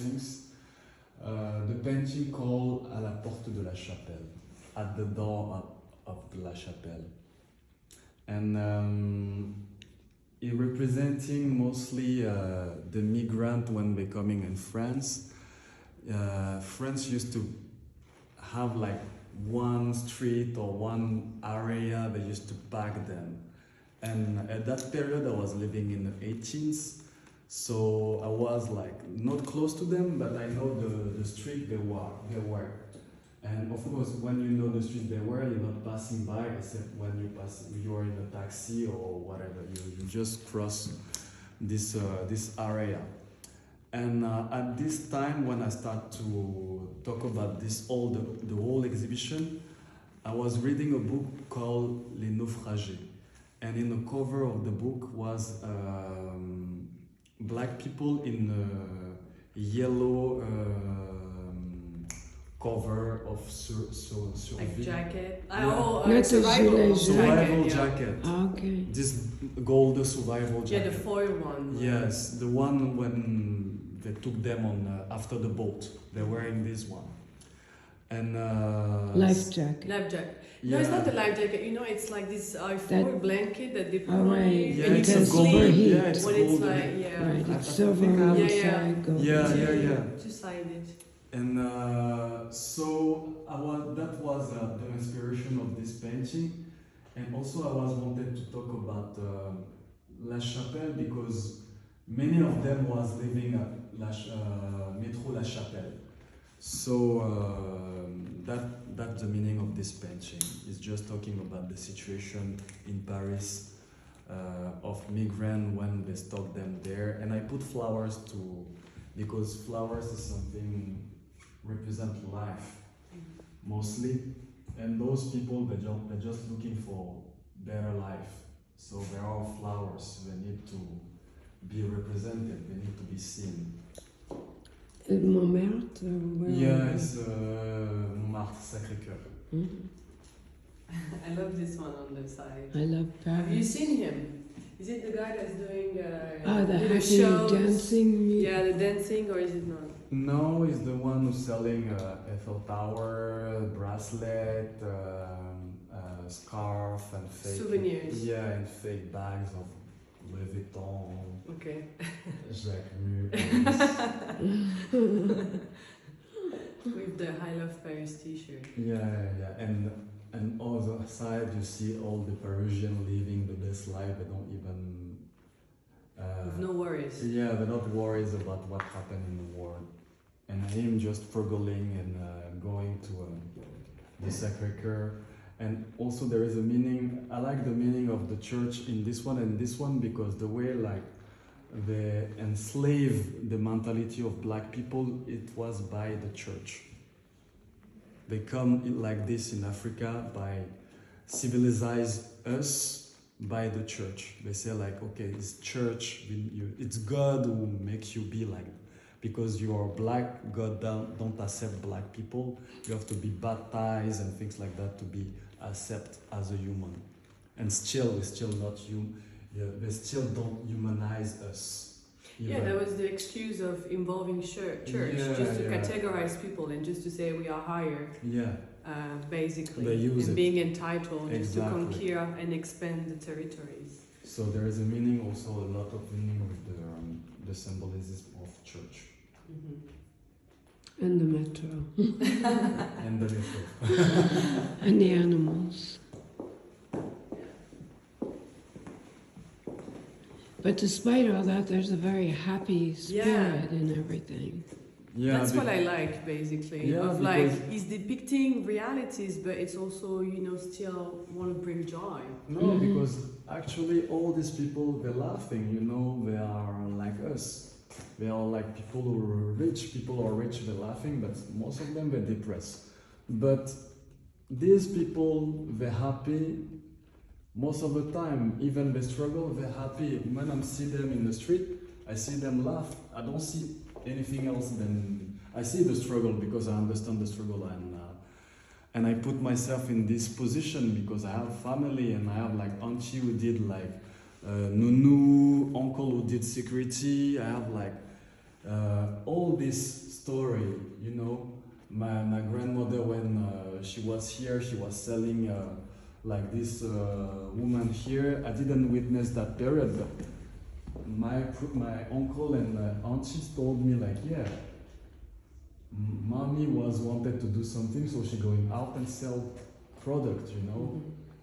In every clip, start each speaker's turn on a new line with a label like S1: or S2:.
S1: things. The painting called À la porte de la chapelle, at the door of la chapelle. And it representing mostly the migrant when they're coming in France. France used to have like one street or one area they used to pack them. And at that period I was living in the 18th, so I was like not close to them, but I know the street they were. And of course, when you know the street they were, you're not passing by, except when you are in a taxi or whatever. You just cross this area. And at this time, when I start to talk about the whole exhibition, I was reading a book called Les Naufragés, and in the cover of the book was black people in a yellow cover of survie.
S2: Like jacket?
S1: Yeah.
S3: Not
S1: survival jacket.
S3: Okay.
S1: This gold survival jacket.
S2: Yeah, the foil one.
S1: Yes, the one when they took them on after the boat. They're wearing this one. And
S3: life jacket.
S2: Life jacket.
S1: Yeah.
S2: No, it's not a life jacket. You know, it's like this foil blanket that they put on
S3: right.
S2: you.
S1: Yeah,
S2: and
S1: it's
S2: you
S1: a
S2: can
S1: gold.
S2: sleep
S1: Yeah, it's
S2: when
S1: gold.
S2: it's like, yeah.
S3: Right,
S1: I
S3: it's silver
S1: think I-
S3: on the
S2: Yeah, yeah.
S3: side. Gold.
S1: Yeah.
S2: Two-sided.
S1: And so that was the inspiration of this painting, and also I was wanted to talk about La Chapelle because many of them was living at Métro La Chapelle. So that's the meaning of this painting. It's just talking about the situation in Paris of migrants when they stopped them there, and I put flowers too, because flowers is something represent life mostly, and those people they're just looking for better life, so there are flowers, they need to be represented, they need to be seen.
S3: Montmartre? Where
S1: Yeah, it's Montmartre, Sacré-Cœur.
S3: Mm-hmm.
S2: I love this one on the side.
S3: I love Paris.
S2: Have you seen him? Is it the guy that's doing
S3: the
S2: little
S3: happy
S2: shows?
S3: dancing music?
S2: Yeah, the dancing, or is it not?
S1: No, he's the one who's selling Eiffel Tower, bracelet, scarf, and fake
S2: Souvenirs.
S1: Yeah, and fake bags of Louis Vuitton,
S2: Okay.
S1: Jacques Mur.
S2: With the I Love Paris t-shirt.
S1: Yeah, and on the side you see all the Parisians living the best life. They don't even.
S2: With no worries.
S1: Yeah, they're not worried about what happened in the world, and him just struggling and going to the Sacré-Cœur. And also there is a meaning. I like the meaning of the church in this one and this one, because the way like they enslave the mentality of black people, it was by the church. They come in like this in Africa by civilize us by the church. They say like, okay, it's church, it's God who makes you be like, because you are black, God don't accept black people. You have to be baptized and things like that to be accepted as a human. And still, we're still not human. Yeah, they still don't humanize us.
S2: Yeah, that was the excuse of involving church,
S1: Yeah,
S2: just to
S1: yeah.
S2: categorize people and just to say we are higher,
S1: Yeah,
S2: basically,
S1: They use
S2: and
S1: it.
S2: being entitled just to
S1: Exactly.
S2: conquer and expand the territories.
S1: so there is a meaning, also a lot of meaning with the symbolism of church
S2: Mm-hmm.
S3: And the metro.
S1: and the metro.
S3: And the animals. But despite all that, there's a very happy spirit in everything.
S1: Yeah,
S2: That's what I like, basically.
S1: Yeah,
S2: of like,
S1: because-
S2: he's depicting realities, but it's also, still want to bring joy.
S1: No, because actually all these people, they're laughing, they are like us. They are like people who are rich, they're laughing, but most of them, they're depressed. But these people, they're happy most of the time. Even they struggle, they're happy. When I see them in the street, I see them laugh. I don't see anything else than, I see the struggle because I understand the struggle, and I put myself in this position because I have family and I have like auntie who did like Nunu, uncle who did security. I have like all this story, you know, my grandmother, when she was here, she was selling like this woman here. I didn't witness that period, but my uncle and aunties told me like, yeah, mommy was wanted to do something, so she going out and sell product, you know,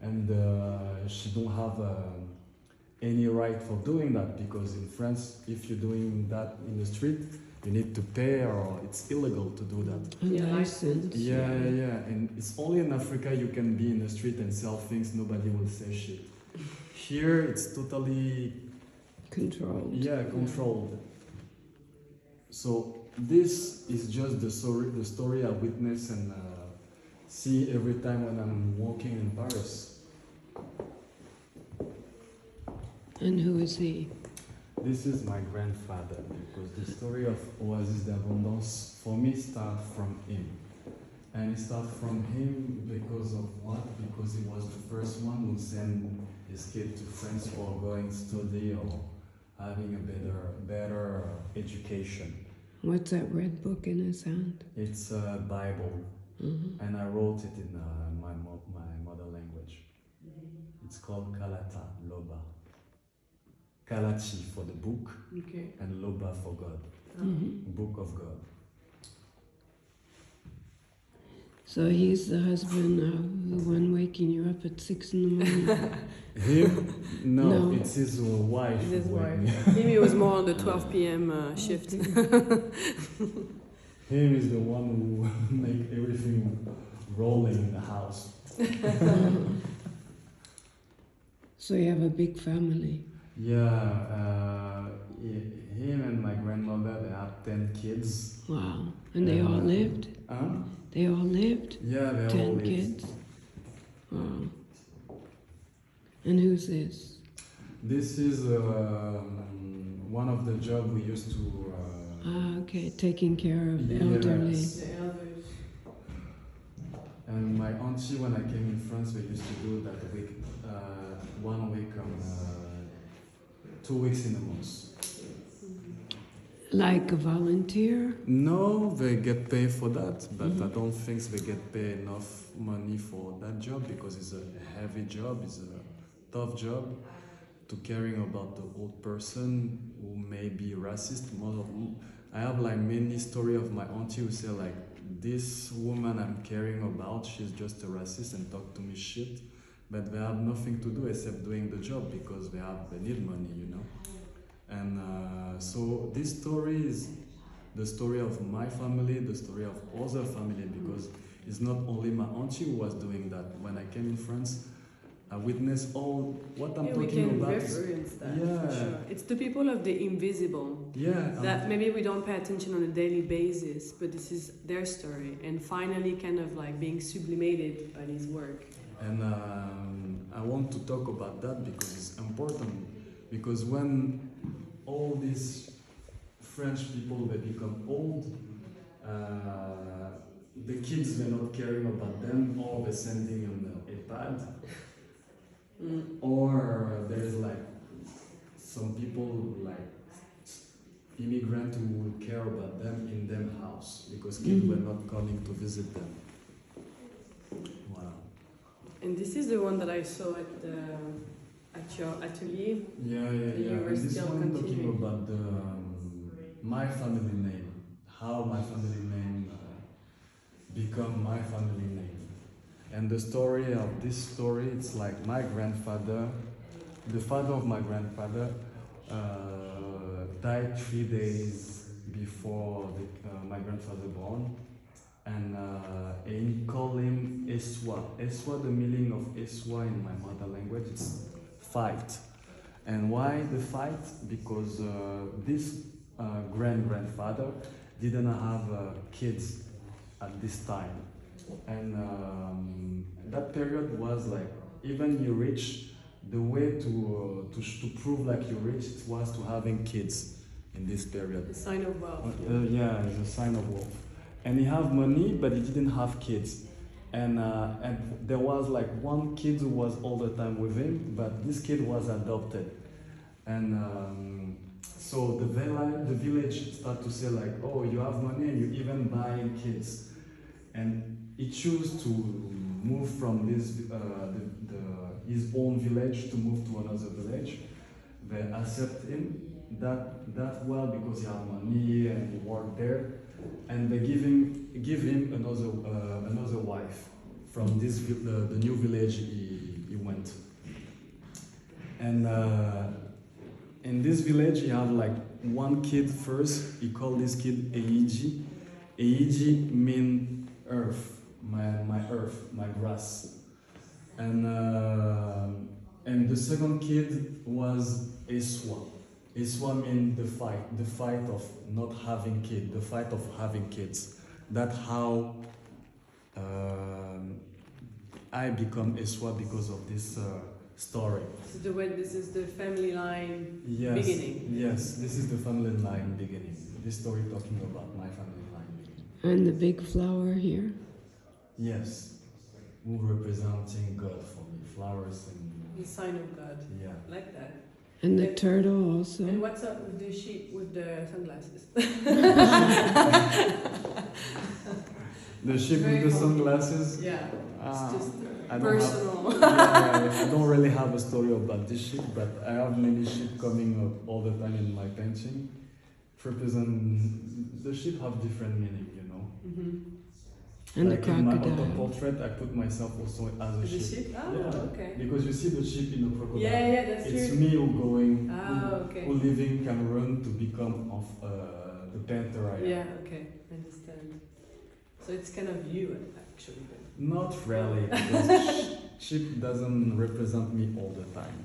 S1: and she don't have any right for doing that, because in France, if you're doing that in the street, you need to pay, or it's illegal to do that.
S3: License.
S1: Yeah, and it's only in Africa you can be in the street and sell things, nobody will say shit. Here it's totally
S3: Controlled.
S1: Yeah, controlled. So this is just the story I witness and see every time when I'm walking in Paris.
S3: And who is he?
S1: This is my grandfather, because the story of Oasis d'Abondance for me starts from him. And it starts from him because of what? Because he was the first one who sent his kid to France for going to study or having a better education.
S3: What's that red book in his hand?
S1: It's a Bible, and I wrote it in my mother language. It's called Kalata Loba. Kalachi for the book, and Loba for God, Book of God.
S3: So he's the husband of the one waking you up at 6 in the morning.
S1: Him? No,
S3: No.
S1: it's his wife.
S2: His
S1: who
S2: wife.
S1: wake me.
S2: Maybe it was more on the 12 p.m. shift.
S1: Him is the one who make everything rolling in the house.
S3: So you have a big family.
S1: Yeah, him and my grandmother, they have 10 kids.
S3: Wow. And they all lived?
S1: Huh?
S3: They all lived?
S1: Yeah, they all
S3: 10
S1: lived.
S3: kids? Wow. And who's this?
S1: This is one of the jobs we used to.
S3: Okay, taking care of
S1: Yes.
S3: elderly.
S2: The elders.
S1: And my auntie, when I came in France, we used to do that week, 1 week on 2 weeks in a month.
S3: Like a volunteer?
S1: No, they get paid for that, but I don't think they get paid enough money for that job, because it's a heavy job, it's a tough job to caring about the old person who may be racist. I have like many story of my auntie who say like, this woman I'm caring about, she's just a racist and talk to me shit, but they have nothing to do except doing the job because they need money, you know. And so this story is the story of my family, the story of other family, because it's not only my auntie who was doing that. When I came in France, I witnessed all what I'm
S2: We
S1: talking
S2: can
S1: about.
S2: reference that
S1: Yeah.
S2: for sure. It's the people of the invisible
S1: Yeah,
S2: that maybe we don't pay attention on a daily basis, but this is their story, and finally kind of like being sublimated by this work.
S1: and I want to talk about that because it's important. Because when all these French people they become old, the kids were not caring about them, or they're sending on the iPad. Or there's like some people like immigrants who will care about them in their house because kids were not coming to visit them. Wow.
S2: And this is the one that I saw at your atelier.
S1: Yeah.
S2: You were
S1: And this
S2: still
S1: one talking
S2: continuing.
S1: about the my family name, how my family name become my family name. And the story of this story, it's like my grandfather, the father of my grandfather, died 3 days before my grandfather born, and he called him Essoua. Essoua, the meaning of Essoua in my mother language, it's fight. And why the fight? Because this grandfather didn't have kids at this time. And that period was like, even you rich, the way to prove like you rich was to having kids in this period.
S2: The sign of wealth.
S1: Yeah, it's a sign of wealth. And he have money, but he didn't have kids. And there was like one kid who was all the time with him, but this kid was adopted. And So the village start to say like, oh, you have money and you even buy kids, and he chose to move from this his own village to move to another village. They accept him that well because he have money and he work there, and they give him another wife from this the new village he went. And in this village he had like one kid first. He called this kid Eiji. Eiji mean earth, my earth, my grass. And the second kid was Essoua. Essoua means the fight of not having kids, the fight of having kids. That's how I become Essoua because of this story.
S2: So this is the family line
S1: Yes,
S2: beginning.
S1: yes, this is the family line beginning. This story talking about my family line beginning.
S3: And the big flower here.
S1: Yes, who representing God for me, flowers and
S2: The sign of God.
S1: yeah.
S2: Like that.
S3: And the turtle also.
S2: And what's up with the sheep with the sunglasses?
S1: The sheep
S2: Very
S1: with the
S2: funny.
S1: sunglasses.
S2: Yeah,
S1: Ah,
S2: it's just
S1: I don't
S2: personal.
S1: I don't really have a story about this sheep, but I have many sheep coming up all the time in my painting. Represent the sheep have different meaning, you know.
S3: And
S1: like
S3: the
S1: in my
S3: crocodile.
S1: auto-portrait, I put myself also as a
S2: The
S1: sheep.
S2: sheep? Oh,
S1: Yeah.
S2: okay.
S1: Because you see the sheep in the crocodile.
S2: Yeah, that's
S1: It's
S2: true.
S1: me who going,
S2: Oh, okay.
S1: who live in Cameroon to become of the painter I am.
S2: Yeah, okay, I understand. So it's kind of you, actually.
S1: Not really, because sheep doesn't represent me all the time.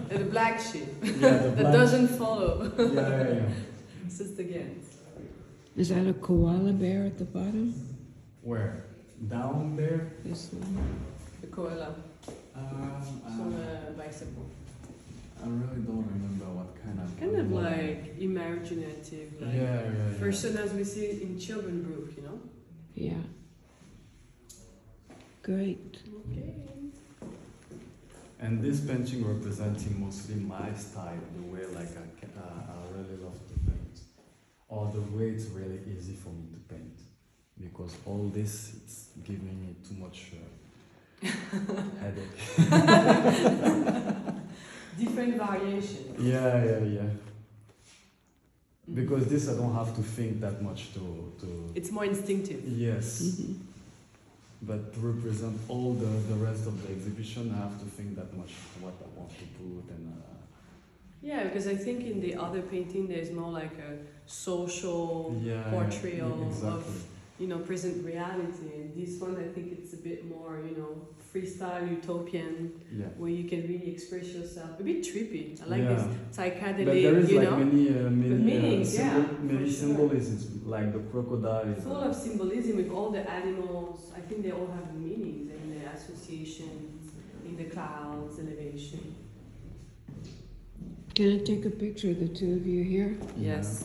S2: The black sheep
S1: Yeah, the
S2: that
S1: black
S2: doesn't follow.
S1: Yeah.
S2: It's just again.
S3: Is that a koala bear at the bottom?
S1: Where? Down there?
S3: This one.
S2: The koala. It's on a bicycle.
S1: I really don't remember what kind of.
S2: Kind of like imaginative, like
S1: Yeah.
S2: personas we see in children book, you know?
S3: Yeah. Great.
S2: Okay.
S1: And this painting representing mostly my style, the way like I really love to paint, or the way it's really easy for me to paint, because all this it's giving me too much headache.
S2: Different variation.
S1: Yeah. Because this I don't have to think that much to.
S2: It's more instinctive.
S1: Yes. But to represent all the rest of the exhibition, I have to think that much what I want to put and.
S2: Yeah, because I think in the other painting there's more like a social portrayal
S1: exactly.
S2: of, present reality. And this one I think it's a bit more, freestyle, utopian, where you can really express yourself. A bit trippy. I like this psychedelic,
S1: But there is like many
S2: meanings,
S1: many
S2: for
S1: symbolisms, like the crocodile.
S2: Full of symbolism with all the animals. I think they all have meanings and the associations in the clouds, elevation.
S3: Can I take a picture of the two of you here?
S2: Yes.